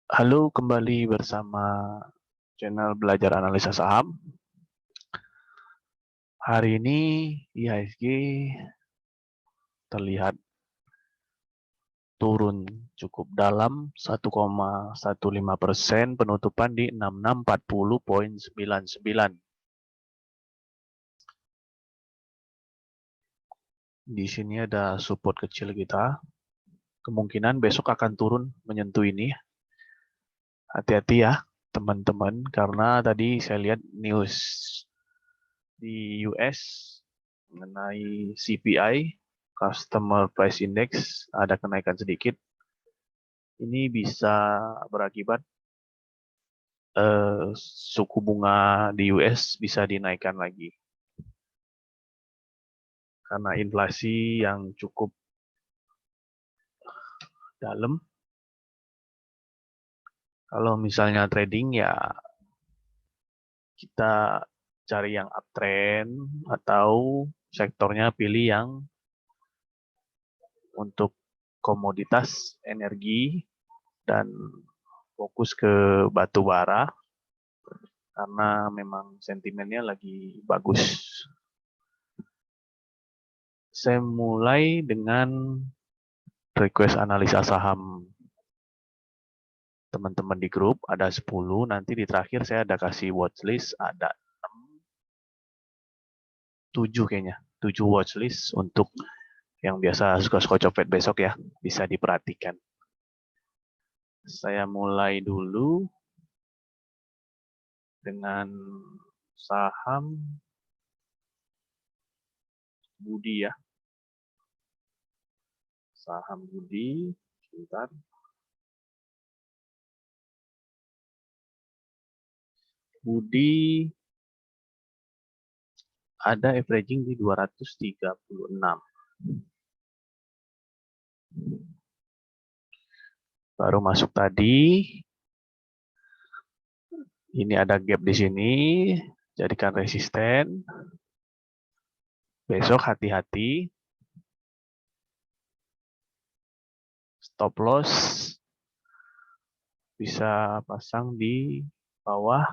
Halo, kembali bersama channel Belajar Analisa Saham. Hari ini IHSG terlihat turun cukup dalam 1,15%, penutupan di 6640,99. Di sini ada support kecil kita. Kemungkinan besok akan turun menyentuh ini. Hati-hati ya teman-teman, karena tadi saya lihat news di US mengenai CPI, Customer Price Index, ada kenaikan sedikit. Ini bisa berakibat suku bunga di US bisa dinaikkan lagi. Karena inflasi yang cukup dalam. Kalau misalnya trading ya kita cari yang uptrend atau sektornya pilih yang untuk komoditas energi dan fokus ke batu bara karena memang sentimennya lagi bagus. Saya mulai dengan request analisa saham teman-teman di grup, ada 10, nanti di terakhir saya ada kasih watchlist, ada 7 kayaknya, 7 watchlist untuk yang biasa suka-suka copet besok ya, bisa diperhatikan. Saya mulai dulu dengan saham Budi ya. Saham Budi, sebentar. Budi ada averaging di 236. Baru masuk tadi. Ini ada gap di sini, jadikan resisten. Besok hati-hati. Stop loss bisa pasang di bawah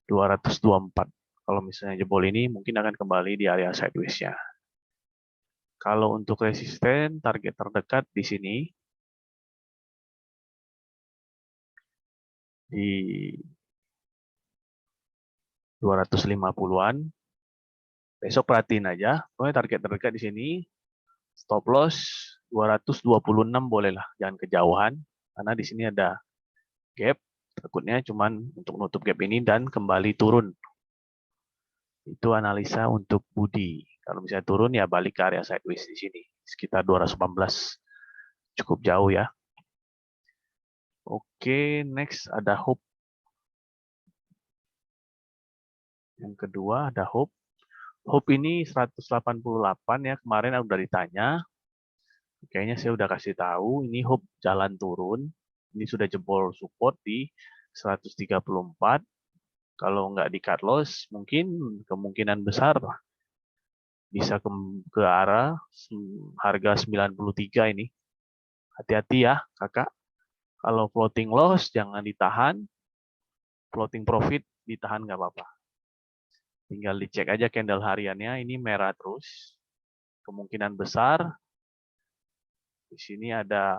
224. Kalau misalnya jebol ini mungkin akan kembali di area sideways-nya. Kalau untuk resisten, target terdekat di sini di 250-an. Besok perhatiin aja, pokoknya target terdekat di sini. Stop loss 226 bolehlah, jangan kejauhan karena di sini ada gap. Takutnya cuman untuk nutup gap ini dan kembali turun. Itu analisa untuk Budi. Kalau misalnya turun ya balik ke area sideways di sini, sekitar 218. Cukup jauh ya. Oke, next ada Hope. Yang kedua ada Hope. Hope ini 188 ya, kemarin udah ditanya. Kayaknya saya udah kasih tahu, ini Hope jalan turun. Ini sudah jebol support di 134. Kalau nggak di cut loss, mungkin kemungkinan besar bisa ke arah harga 93 ini. Hati-hati ya, kakak. Kalau floating loss, jangan ditahan. Floating profit, ditahan nggak apa-apa. Tinggal dicek aja candle hariannya, ini merah terus. Kemungkinan besar, di sini ada,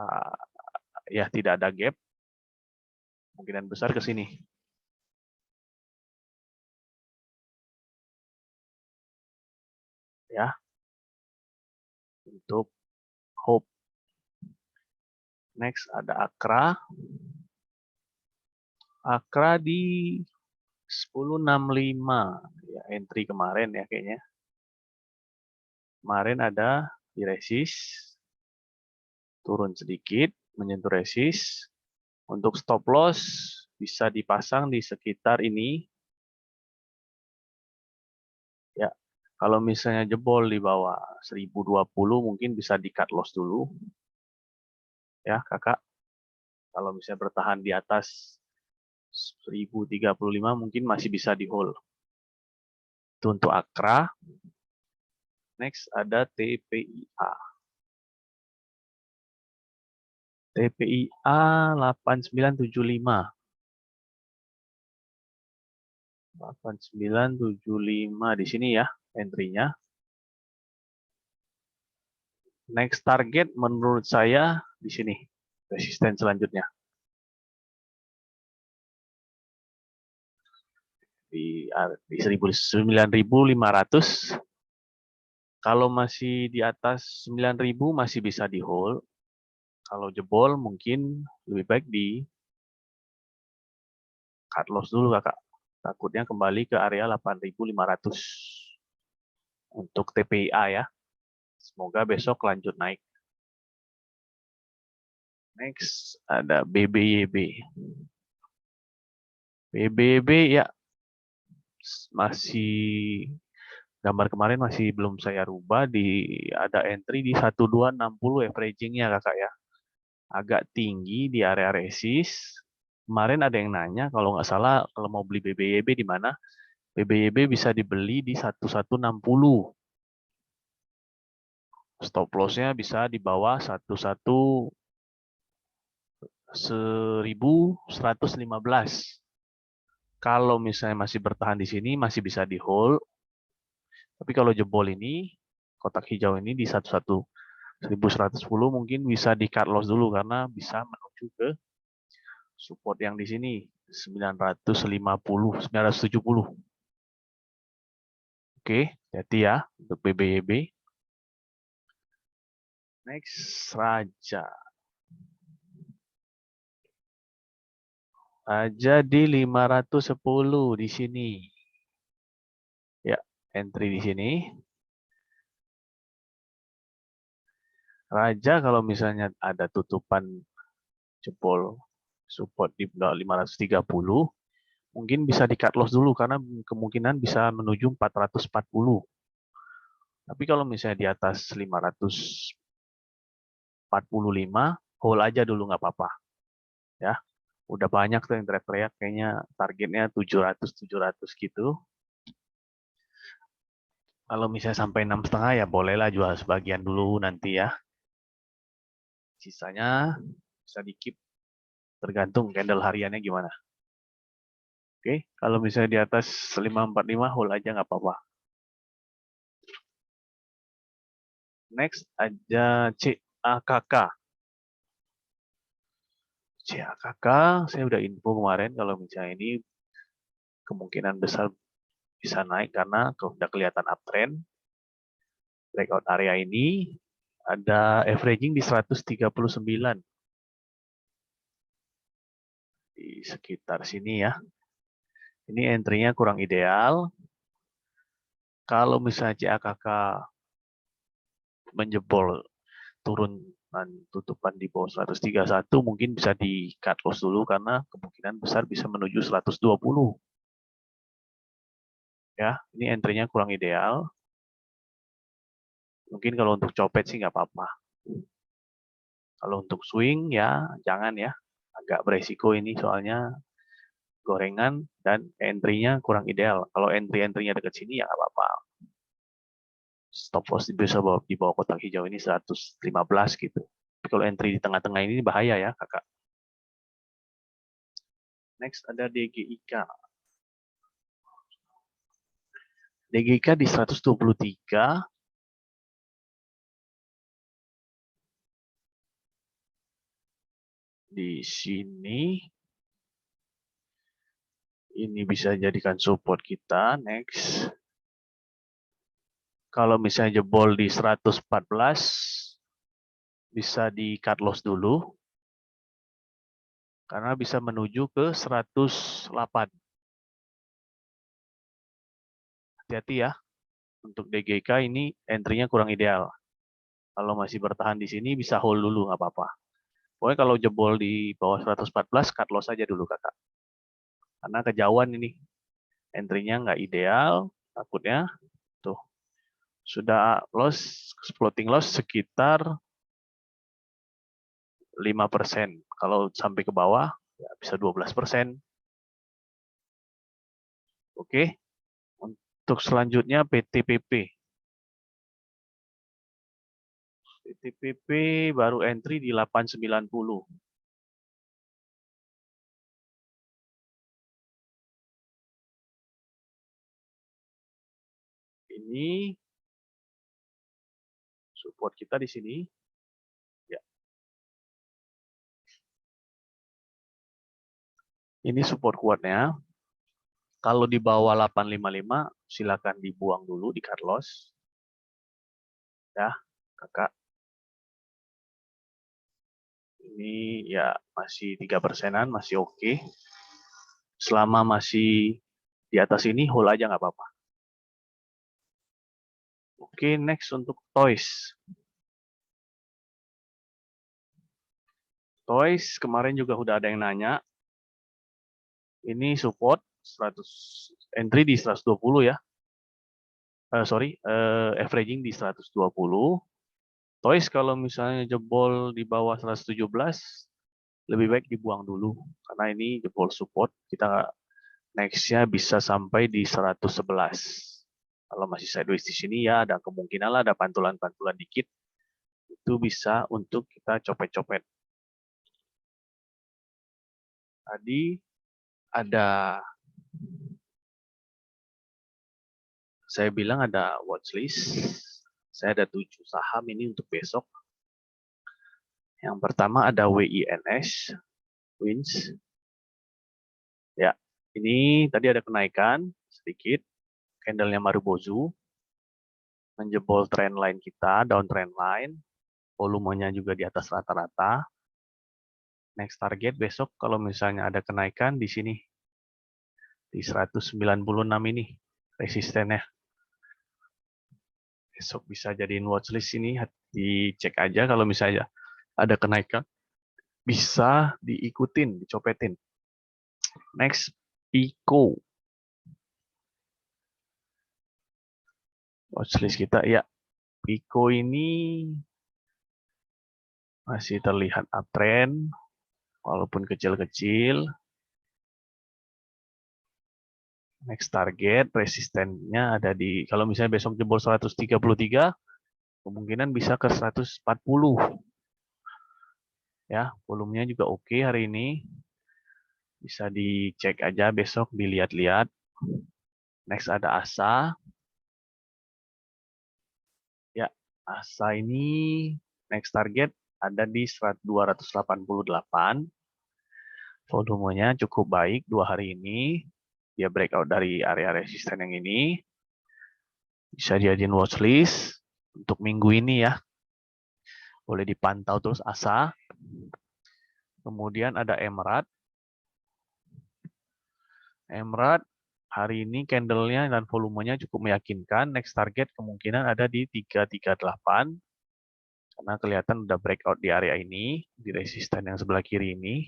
ya tidak ada gap. Kemungkinan besar ke sini. Ya, untuk Hope. Next ada Akra. Akra di 1065 ya, entry kemarin ya kayaknya. Kemarin ada di resist, turun sedikit, menyentuh resist. Untuk stop loss bisa dipasang di sekitar ini. Ya, kalau misalnya jebol di bawah 1020 mungkin bisa di cut loss dulu. Ya, kakak. Kalau misalnya bertahan di atas 1035 mungkin masih bisa di hold. Itu untuk Akra. Next ada TPIA. TPIA 8975. 8975 di sini ya entry-nya. Next target menurut saya di sini. Resisten selanjutnya. Di 9.500. Kalau masih di atas 9.000 masih bisa di hold. Kalau jebol mungkin lebih baik di cut loss dulu kakak. Takutnya kembali ke area 8.500 untuk TPIA ya. Semoga besok lanjut naik. Next ada BBYB. BBYB ya masih gambar kemarin masih belum saya rubah ada entry di 1260 averaging-nya kakak ya. Agak tinggi di area resist. Kemarin ada yang nanya kalau nggak salah kalau mau beli BBYB di mana? BBYB bisa dibeli di 1160. Stop loss-nya bisa di bawah 1115. Kalau misalnya masih bertahan di sini masih bisa di hold. Tapi kalau jebol ini kotak hijau ini di 1110 mungkin bisa di cut loss dulu karena bisa menuju ke support yang di sini 950, 970. Oke, jadi ya untuk BBYB. Next, Raja. Raja di 510 di sini. Ya, entry di sini. Raja kalau misalnya ada tutupan jebol support di 530, mungkin bisa di cut loss dulu karena kemungkinan bisa menuju 440. Tapi kalau misalnya di atas 545, hold aja dulu nggak apa-apa. Ya, udah banyak tuh yang teriak-teriak kayaknya targetnya 700 gitu. Kalau misalnya sampai 6,5 ya bolehlah jual sebagian dulu nanti ya. Sisanya bisa di-keep tergantung candle hariannya gimana. Oke, kalau misalnya di atas 545 hold aja nggak apa-apa. Next ada CAKK. CAKK saya udah info kemarin kalau misalnya ini kemungkinan besar bisa naik karena udah kelihatan uptrend. Breakout area ini ada averaging di 139. Di sekitar sini ya. Ini entry-nya kurang ideal. Kalau misalnya CAKK menjebol turun tutupan di bawah 131 mungkin bisa di cut loss dulu karena kemungkinan besar bisa menuju 120. Ya, ini entry-nya kurang ideal. Mungkin kalau untuk copet sih nggak apa-apa. Kalau untuk swing ya jangan ya. Agak beresiko ini soalnya gorengan dan entry-nya kurang ideal. Kalau entry-entry-nya dekat sini ya nggak apa-apa. Stop loss bisa di bawah kotak hijau ini 115 gitu. Tapi kalau entry di tengah-tengah ini bahaya ya kakak. Next ada DGIK. DGIK di 123. Di sini ini bisa jadikan support kita. Next. Kalau misalnya jebol di 114 bisa di cut loss dulu karena bisa menuju ke 108. Hati-hati ya. Untuk DGK ini entry-nya kurang ideal. Kalau masih bertahan di sini bisa hold dulu nggak apa-apa. Pokoknya kalau jebol di bawah 114 cut loss aja dulu kakak. Karena kejauhan ini entry-nya nggak ideal, takutnya tuh sudah loss floating loss sekitar 5%. Kalau sampai ke bawah ya bisa 12%. Oke. Untuk selanjutnya PTPP. TPP baru entry di 890. Ini support kita di sini. Ya. Ini support kuatnya. Kalau di bawah 855 silakan dibuang dulu di cut loss. Ya, Kakak. Ini ya masih 3%-an, masih oke. Selama masih di atas ini, hold aja nggak apa-apa. Oke, next untuk Toys. Toys kemarin juga udah ada yang nanya. Ini support 100 entry di 120 ya. Averaging di 120. Toys kalau misalnya jebol di bawah 117, lebih baik dibuang dulu. Karena ini jebol support, kita next-nya bisa sampai di 111. Kalau masih sideways di sini ya ada kemungkinan lah ada pantulan-pantulan dikit. Itu bisa untuk kita copet-copet. Tadi ada, saya bilang ada watchlist. Saya ada 7 saham ini untuk besok. Yang pertama ada WINS. Ya, ini tadi ada kenaikan sedikit. Candlenya Marubozu. Menjebol trend line kita, down trend line. Volumenya juga di atas rata-rata. Next target besok kalau misalnya ada kenaikan di sini. Di 196 ini resistennya. Besok bisa jadiin watchlist ini, dicek aja kalau misalnya ada kenaikan. Bisa diikutin, dicopetin. Next, Pico. Watchlist kita, ya. Pico ini masih terlihat uptrend, walaupun kecil-kecil. Next target, resistennya ada di, kalau misalnya besok jebol 133, kemungkinan bisa ke 140. Ya, volumenya juga oke hari ini. Bisa dicek aja besok, dilihat-lihat. Next ada ASA. Ya, ASA ini next target ada di 288. Volumenya cukup baik 2 hari ini. Dia breakout dari area resisten yang ini. Bisa dijadiin watchlist untuk minggu ini ya. Boleh dipantau terus ASA. Kemudian ada Emerald. Emerald hari ini candlenya dan volumenya cukup meyakinkan. Next target kemungkinan ada di 338. Karena kelihatan udah breakout di area ini. Di resisten yang sebelah kiri ini.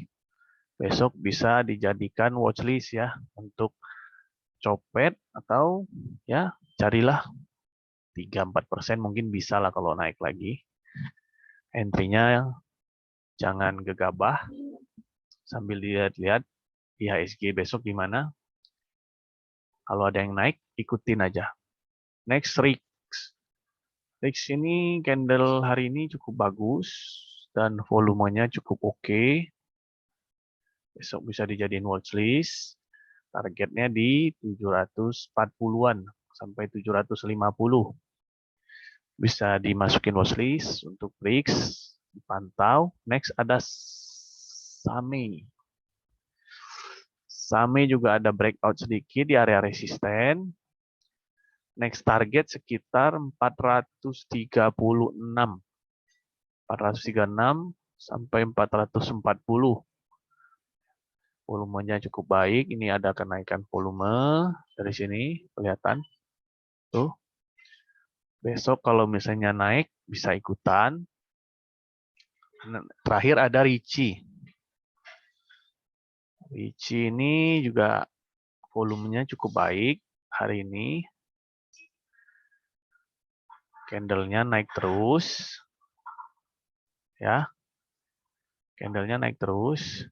Besok bisa dijadikan watchlist ya. Untuk copet atau ya carilah 3-4% mungkin bisa lah kalau naik lagi. Entry-nya jangan gegabah. Sambil dilihat-lihat IHSG besok gimana. Kalau ada yang naik, ikutin aja. Next, RIX. RIX ini candle hari ini cukup bagus. Dan volumenya cukup oke. Besok bisa dijadiin watchlist. Targetnya di 740-an sampai 750. Bisa dimasukin watchlist untuk RIX. Dipantau. Next ada SAME. SAME juga ada breakout sedikit di area resisten. Next target sekitar 436. 436 sampai 440. Volumenya cukup baik. Ini ada kenaikan volume dari sini, kelihatan. Tuh. Besok kalau misalnya naik, bisa ikutan. Terakhir ada Ricci. Ricci ini juga volumenya cukup baik hari ini. Candlenya naik terus. Ya. Candlenya naik terus.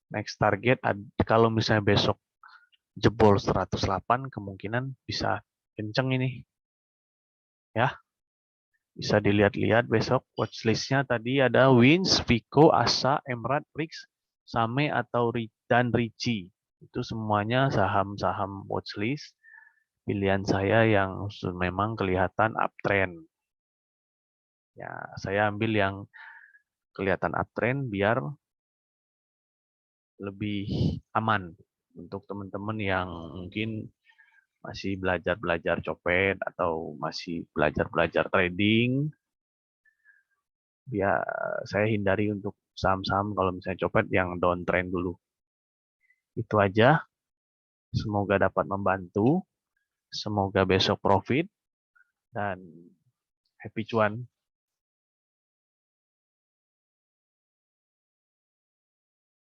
Next target, kalau misalnya besok jebol 108, kemungkinan bisa kenceng ini. Ya. Bisa dilihat-lihat besok watchlist-nya tadi ada Wins, Vico, Asa, Emrat, Prix, Same atau dan Ricci. Itu semuanya saham-saham watchlist pilihan saya yang memang kelihatan uptrend. Ya, saya ambil yang kelihatan uptrend biar lebih aman untuk teman-teman yang mungkin masih belajar-belajar copet atau masih belajar-belajar trading. Ya, saya hindari untuk saham-saham kalau misalnya copet yang downtrend dulu. Itu aja. Semoga dapat membantu. Semoga besok profit dan happy cuan.